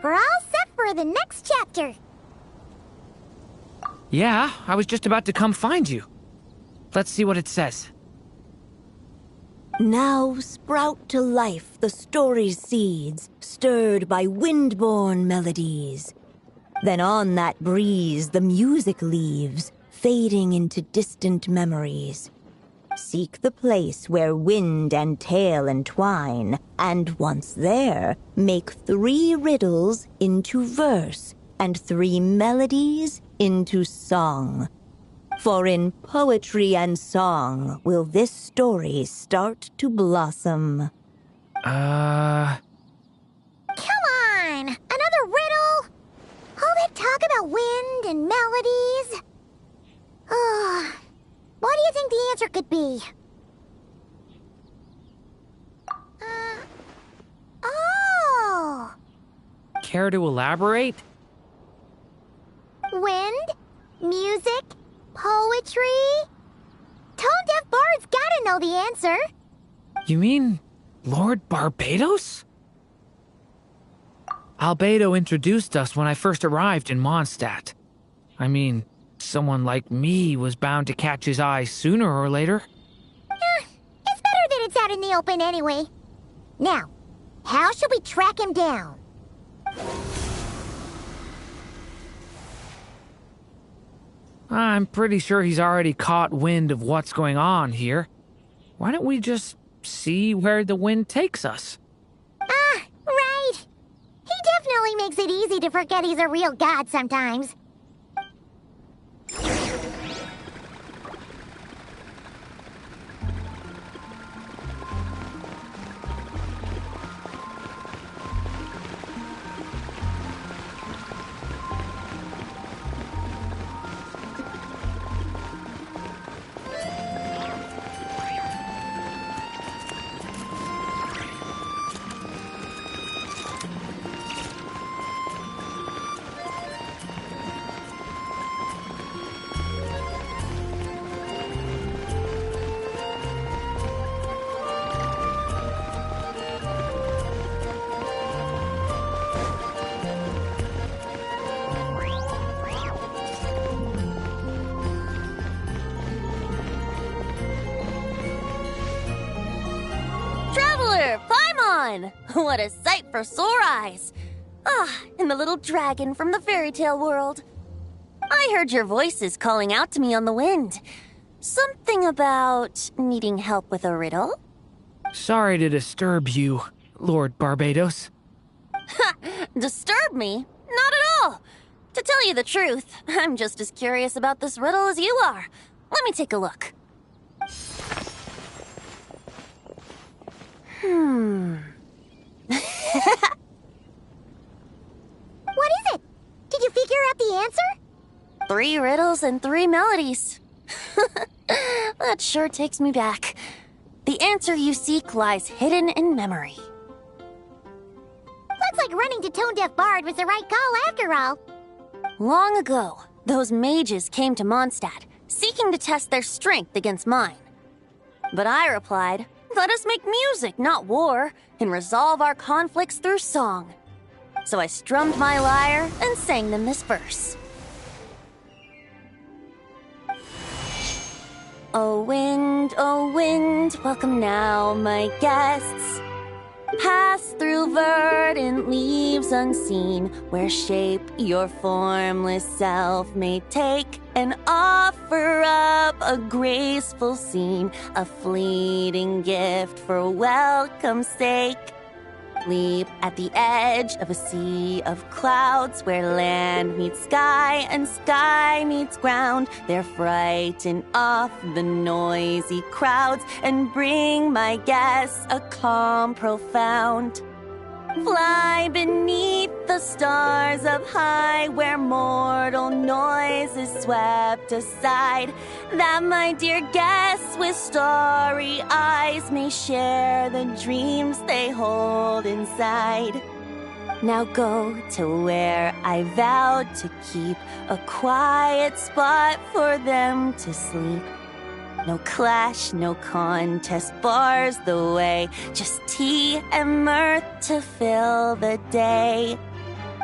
We're all set for the next chapter. Yeah, I was just about to come find you. Let's see what it says. Now sprout to life the story's seeds, stirred by wind-born melodies. Then on that breeze the music leaves, fading into distant memories. Seek the place where wind and tale entwine, and once there, make 3 riddles into verse, and 3 melodies into song. For in poetry and song will this story start to blossom. Come on! Another riddle? All that talk about wind and melodies? What do you think the answer could be? Oh! Care to elaborate? Wind? Music? Poetry? Tone-deaf bards gotta know the answer. You mean Lord Barbados? Albedo introduced us when I first arrived in Mondstadt. I mean, someone like me was bound to catch his eye sooner or later. It's better that it's out in the open anyway. Now, how should we track him down? I'm pretty sure he's already caught wind of what's going on here. Why don't we just see where the wind takes us? Right. He definitely makes it easy to forget he's a real god sometimes. What a sight for sore eyes! And the little dragon from the fairy tale world. I heard your voices calling out to me on the wind. Something about needing help with a riddle? Sorry to disturb you, Lord Barbados. Disturb me? Not at all! To tell you the truth, I'm just as curious about this riddle as you are. Let me take a look. What is it? Did you figure out the answer? 3 riddles and 3 melodies. That sure takes me back. The answer you seek lies hidden in memory. Looks like running to Tone Deaf Bard was the right call after all. Long ago, those mages came to Mondstadt, seeking to test their strength against mine. But I replied, let us make music, not war, and resolve our conflicts through song. So I strummed my lyre and sang them this verse. O wind, welcome now, my guests. Pass through verdant leaves unseen, where shape your formless self may take, and offer up a graceful scene, a fleeting gift for welcome's sake. Leap at the edge of a sea of clouds, where land meets sky and sky meets ground. There frighten off the noisy crowds and bring my guests a calm profound. Fly beneath the stars up high, where mortal noise is swept aside, that my dear guests with starry eyes may share the dreams they hold inside. Now go to where I vowed to keep a quiet spot for them to sleep. No clash, no contest bars the way, just tea and mirth to fill the day.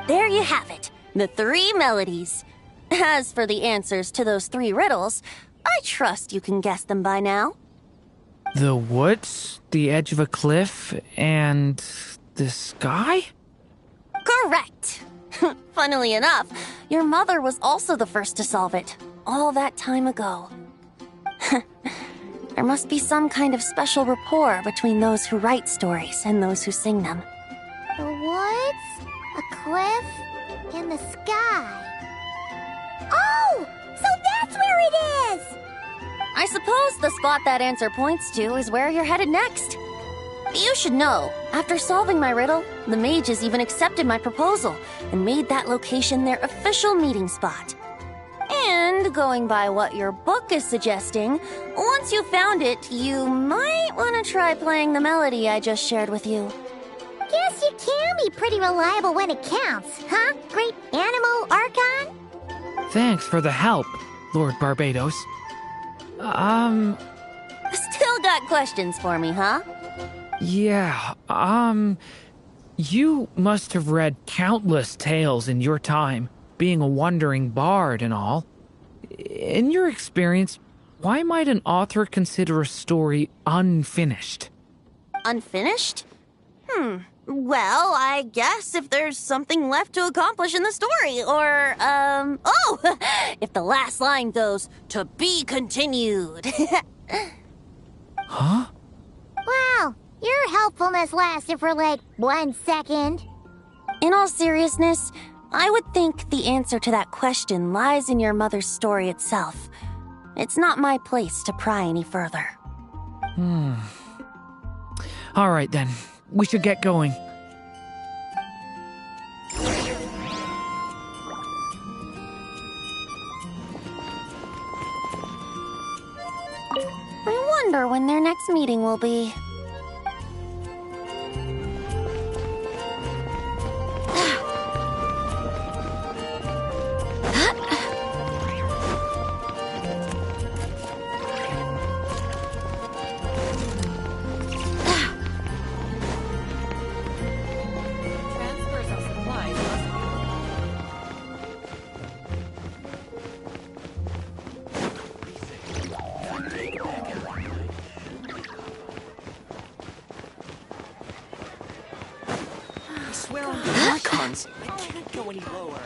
there you have it, the 3 melodies. As for the answers to those 3 riddles, I trust you can guess them by now. The woods, the edge of a cliff, and the sky? Correct! Funnily enough, your mother was also the first to solve it, all that time ago. There must be some kind of special rapport between those who write stories and those who sing them. The woods, a cliff, and the sky. Oh! So that's where it is! I suppose the spot that answer points to is where you're headed next. You should know, after solving my riddle, the mages even accepted my proposal and made that location their official meeting spot. And going by what your book is suggesting, once you found it, you might want to try playing the melody I just shared with you. Guess you can be pretty reliable when it counts, huh? Great Animal Archon? Thanks for the help, Lord Barbados. Still got questions for me, huh? Yeah, you must have read countless tales in your time, being a wandering bard and all. In your experience, why might an author consider a story unfinished? Unfinished? Well, I guess if there's something left to accomplish in the story, or, if the last line goes, "To be continued." Huh? Wow, your helpfulness lasted for like 1 second. In all seriousness, I would think the answer to that question lies in your mother's story itself. It's not my place to pry any further. All right then, we should get going. I wonder when their next meeting will be. Swear on the Archons. I can't go any lower.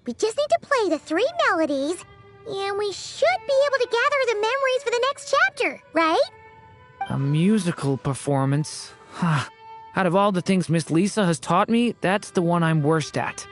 We just need to play the 3 melodies, and we should be able to gather the memories for the next chapter, right? A musical performance? Huh. Out of all the things Miss Lisa has taught me, that's the one I'm worst at.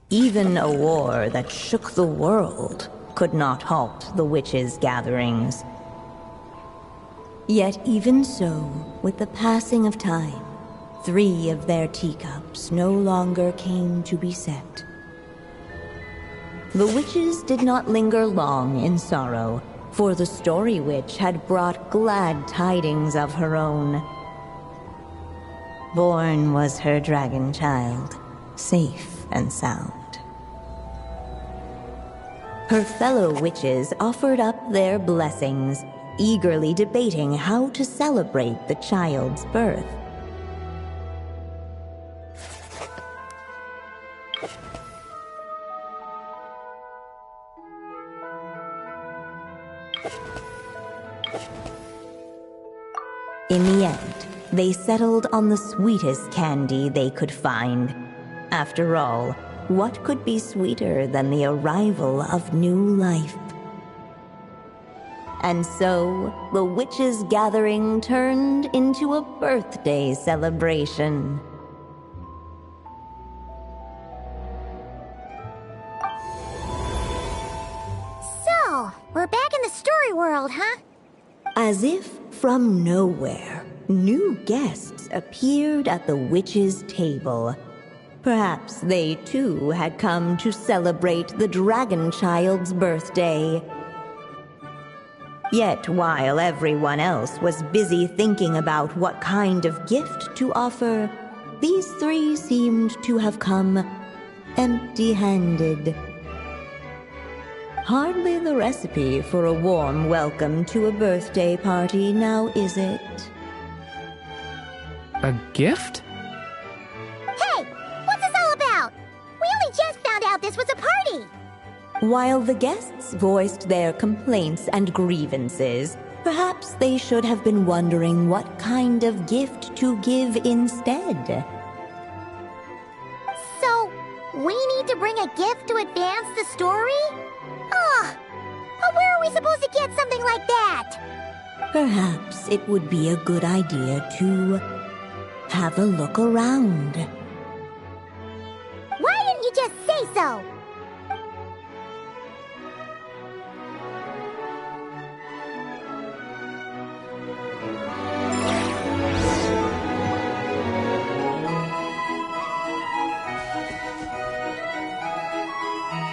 Even a war that shook the world could not halt the witches' gatherings. Yet even so, with the passing of time, 3 of their teacups no longer came to be set. The witches did not linger long in sorrow, for the Story Witch had brought glad tidings of her own. Born was her dragon child, safe and sound. Her fellow witches offered up their blessings, eagerly debating how to celebrate the child's birth. In the end, they settled on the sweetest candy they could find. After all, what could be sweeter than the arrival of new life? And so, the witches' gathering turned into a birthday celebration. So, we're back in the story world, huh? As if from nowhere, new guests appeared at the witches' table. Perhaps they too had come to celebrate the dragon child's birthday. Yet while everyone else was busy thinking about what kind of gift to offer, these 3 seemed to have come empty-handed. Hardly the recipe for a warm welcome to a birthday party, now is it? A gift? This was a party! While the guests voiced their complaints and grievances, perhaps they should have been wondering what kind of gift to give instead. So, we need to bring a gift to advance the story? Ugh! But where are we supposed to get something like that? Perhaps it would be a good idea to have a look around. Why didn't you just say so?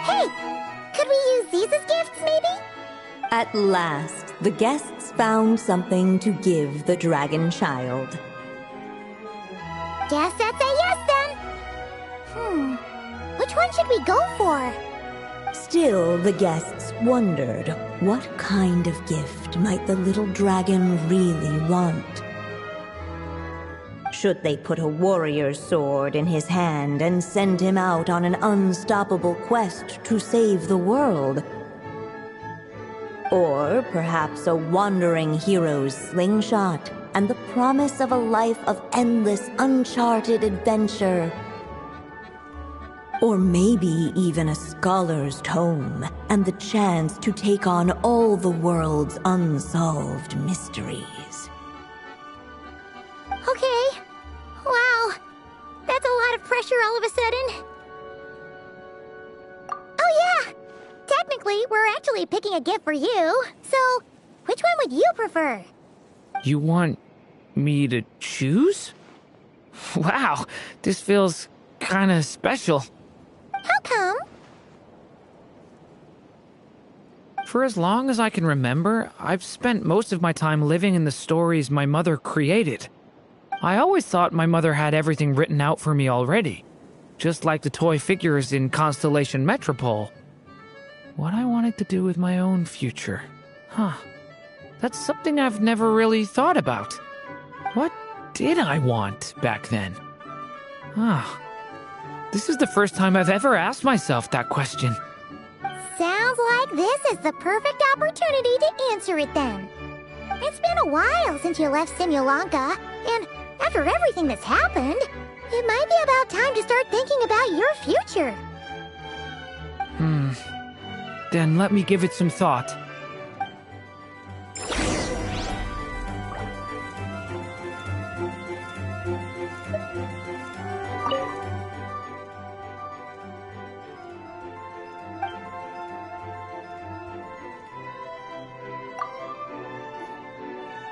Hey! Could we use these as gifts, maybe? At last, the guests found something to give the dragon child. Guess that's a yes, then. Which one should we go for? Still, the guests wondered, what kind of gift might the little dragon really want? Should they put a warrior's sword in his hand and send him out on an unstoppable quest to save the world? Or perhaps a wandering hero's slingshot, and the promise of a life of endless, uncharted adventure. Or maybe even a scholar's tome, and the chance to take on all the world's unsolved mysteries. Okay. Wow. That's a lot of pressure all of a sudden. Oh yeah! Technically, we're actually picking a gift for you. So, which one would you prefer? You want me to choose? Wow, this feels kinda special. How come? For as long as I can remember, I've spent most of my time living in the stories my mother created. I always thought my mother had everything written out for me already, just like the toy figures in Constellation Metropole. What I wanted to do with my own future. Huh. That's something I've never really thought about. What did I want back then? This is the first time I've ever asked myself that question. Sounds like this is the perfect opportunity to answer it then. It's been a while since you left Simulanka, and after everything that's happened, it might be about time to start thinking about your future. Then let me give it some thought.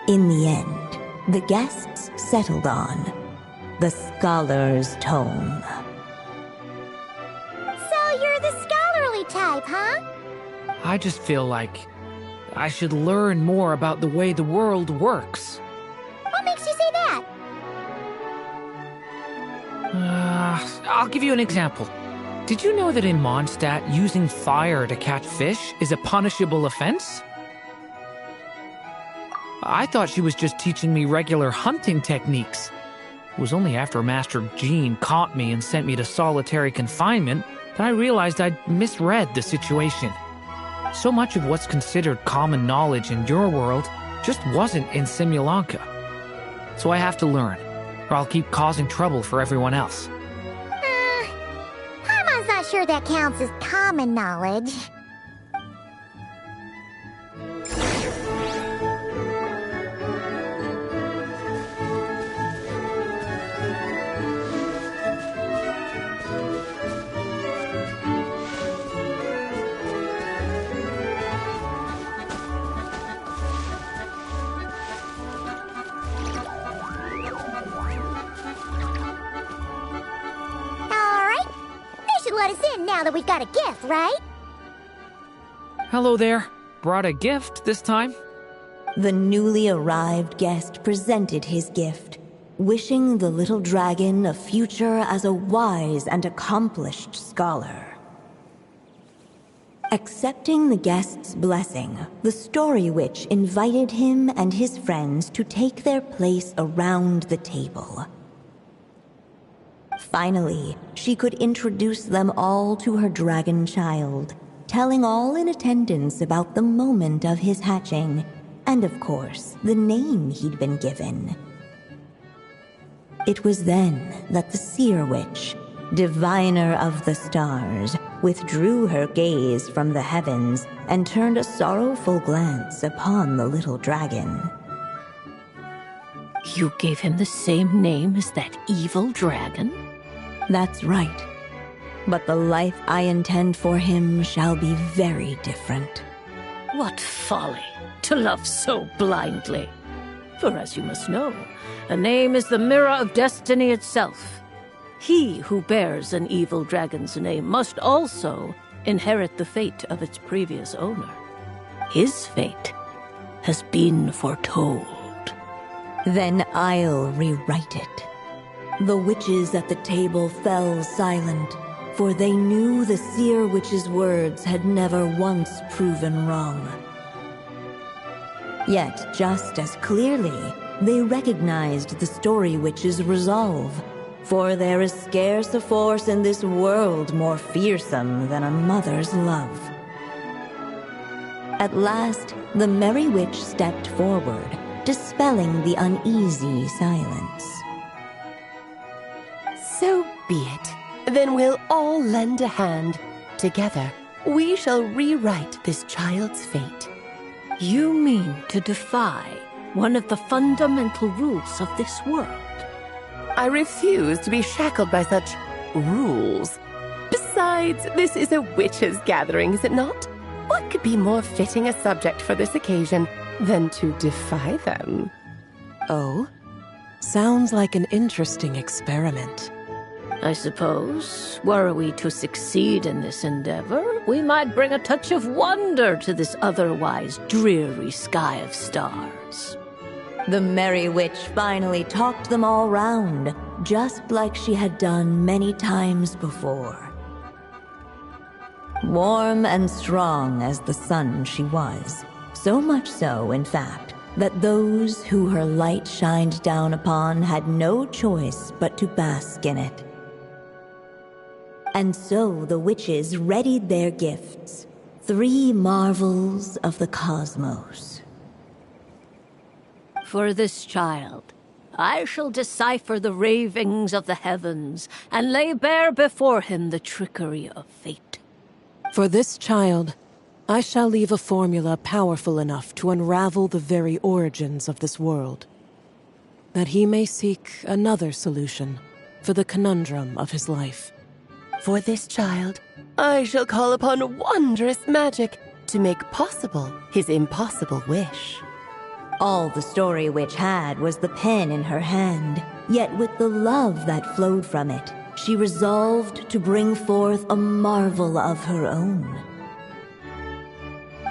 In the end, the guests settled on the scholar's tome. So you're the scholarly type, huh? I just feel like I should learn more about the way the world works. What makes you say that? I'll give you an example. Did you know that in Mondstadt, using fire to catch fish is a punishable offense? I thought she was just teaching me regular hunting techniques. It was only after Master Jean caught me and sent me to solitary confinement that I realized I'd misread the situation. So much of what's considered common knowledge in your world just wasn't in Simulanka. So I have to learn, or I'll keep causing trouble for everyone else. Paimon's not sure that counts as common knowledge. Let us in now that we've got a gift, right? Hello there. Brought a gift this time. The newly arrived guest presented his gift, wishing the little dragon a future as a wise and accomplished scholar. Accepting the guest's blessing, the Story Witch invited him and his friends to take their place around the table. Finally, she could introduce them all to her dragon child, telling all in attendance about the moment of his hatching, and of course, the name he'd been given. It was then that the Seer Witch, diviner of the stars, withdrew her gaze from the heavens and turned a sorrowful glance upon the little dragon. You gave him the same name as that evil dragon? That's right. But the life I intend for him shall be very different. What folly to love so blindly. For as you must know, a name is the mirror of destiny itself. He who bears an evil dragon's name must also inherit the fate of its previous owner. His fate has been foretold. Then I'll rewrite it. The witches at the table fell silent, for they knew the Seer Witch's words had never once proven wrong. Yet, just as clearly, they recognized the Story Witch's resolve, for there is scarce a force in this world more fearsome than a mother's love. At last, the Merry Witch stepped forward, dispelling the uneasy silence. So be it. Then we'll all lend a hand. Together, we shall rewrite this child's fate. You mean to defy one of the fundamental rules of this world? I refuse to be shackled by such rules. Besides, this is a witches' gathering, is it not? What could be more fitting a subject for this occasion than to defy them? Oh? Sounds like an interesting experiment. I suppose, were we to succeed in this endeavor, we might bring a touch of wonder to this otherwise dreary sky of stars. The Merry Witch finally talked them all round, just like she had done many times before. Warm and strong as the sun she was, so much so, in fact, that those who her light shined down upon had no choice but to bask in it. And so the witches readied their gifts, 3 marvels of the cosmos. For this child, I shall decipher the ravings of the heavens and lay bare before him the trickery of fate. For this child, I shall leave a formula powerful enough to unravel the very origins of this world, that he may seek another solution for the conundrum of his life. For this child, I shall call upon wondrous magic to make possible his impossible wish. All the Story Witch had was the pen in her hand, yet with the love that flowed from it, she resolved to bring forth a marvel of her own.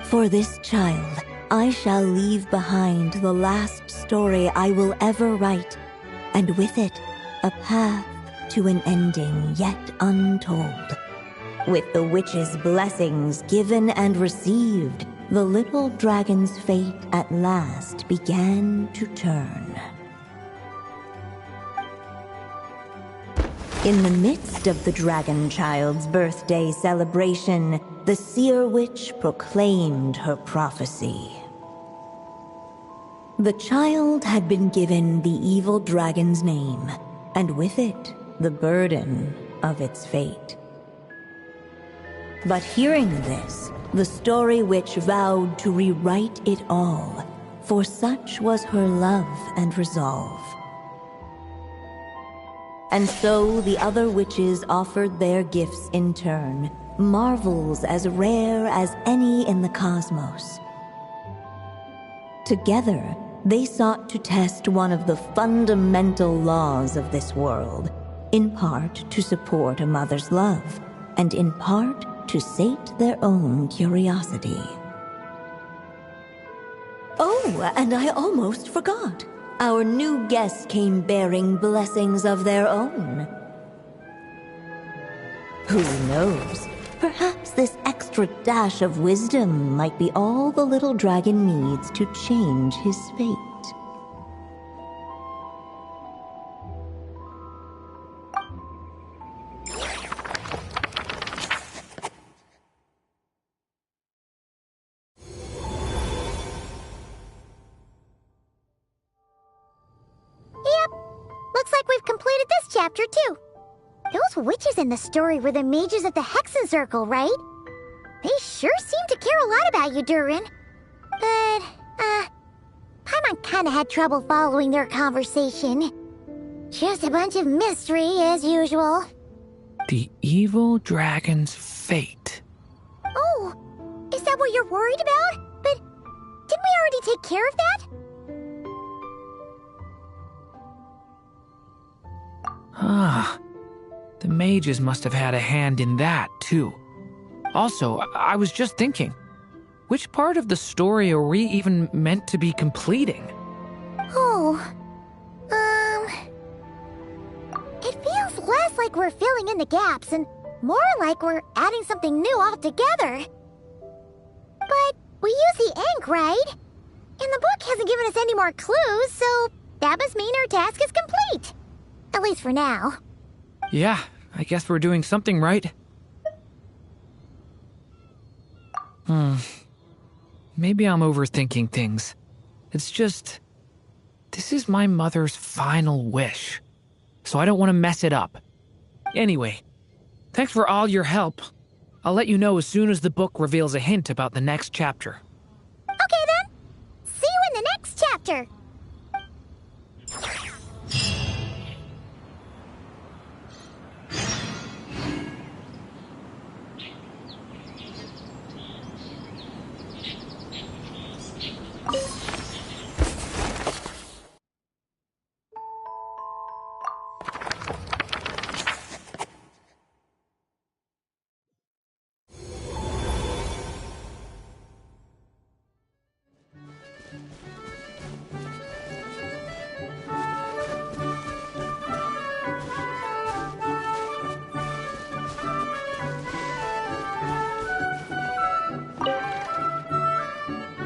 For this child, I shall leave behind the last story I will ever write, and with it, a path to an ending yet untold. With the witch's blessings given and received, the little dragon's fate at last began to turn. In the midst of the dragon child's birthday celebration, the seer witch proclaimed her prophecy. The child had been given the evil dragon's name, and with it, the burden of its fate. But hearing this, the Story Witch vowed to rewrite it all, for such was her love and resolve. And so the other witches offered their gifts in turn, marvels as rare as any in the cosmos. Together, they sought to test one of the fundamental laws of this world, in part to support a mother's love, and in part to sate their own curiosity. Oh, and I almost forgot. Our new guests came bearing blessings of their own. Who knows? Perhaps this extra dash of wisdom might be all the little dragon needs to change his fate. Looks like we've completed this chapter, too. Those witches in the story were the mages at the Hexen Circle, right? They sure seem to care a lot about you, Durin. But, Paimon kinda had trouble following their conversation. Just a bunch of mystery, as usual. The evil dragon's fate. Oh, is that what you're worried about? But didn't we already take care of that? Ah, the mages must have had a hand in that, too. Also, I was just thinking, which part of the story are we even meant to be completing? Oh, it feels less like we're filling in the gaps and more like we're adding something new altogether. But we use the ink, right? And the book hasn't given us any more clues, so that must mean our task is complete. At least for now. Yeah, I guess we're doing something right. Maybe I'm overthinking things. It's just, This is my mother's final wish, so I don't want to mess it up. Anyway, thanks for all your help. I'll let you know as soon as the book reveals a hint about the next chapter. Okay then. See you in the next chapter.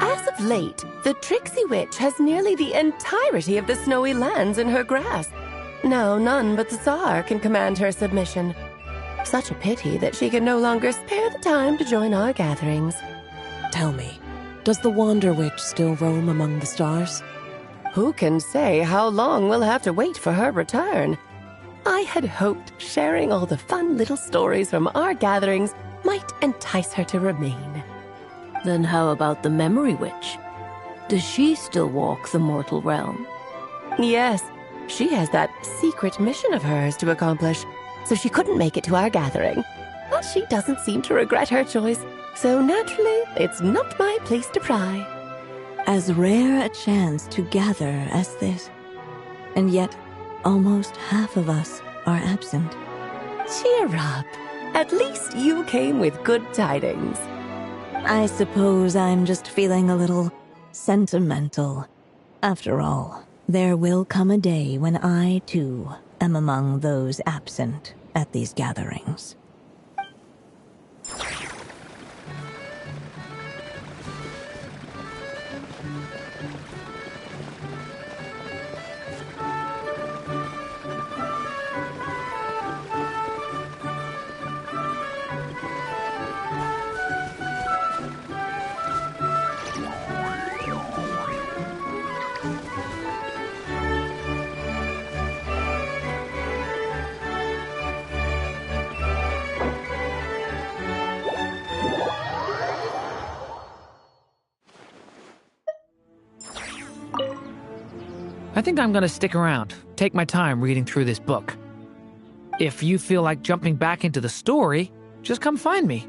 As of late, the tricksy witch has nearly the entirety of the snowy lands in her grasp. Now none but the Tsar can command her submission. Such a pity that she can no longer spare the time to join our gatherings. Tell me, does the Wander Witch still roam among the stars? Who can say how long we'll have to wait for her return? I had hoped sharing all the fun little stories from our gatherings might entice her to remain. Then how about the Memory Witch? Does she still walk the mortal realm? Yes, she has that secret mission of hers to accomplish, so she couldn't make it to our gathering. But she doesn't seem to regret her choice, so naturally, it's not my place to pry. As rare a chance to gather as this. And yet, almost half of us are absent. Cheer up. At least you came with good tidings. I suppose I'm just feeling a little sentimental. After all, there will come a day when I, too, am among those absent at these gatherings. I think I'm gonna stick around, take my time reading through this book. If you feel like jumping back into the story, just come find me.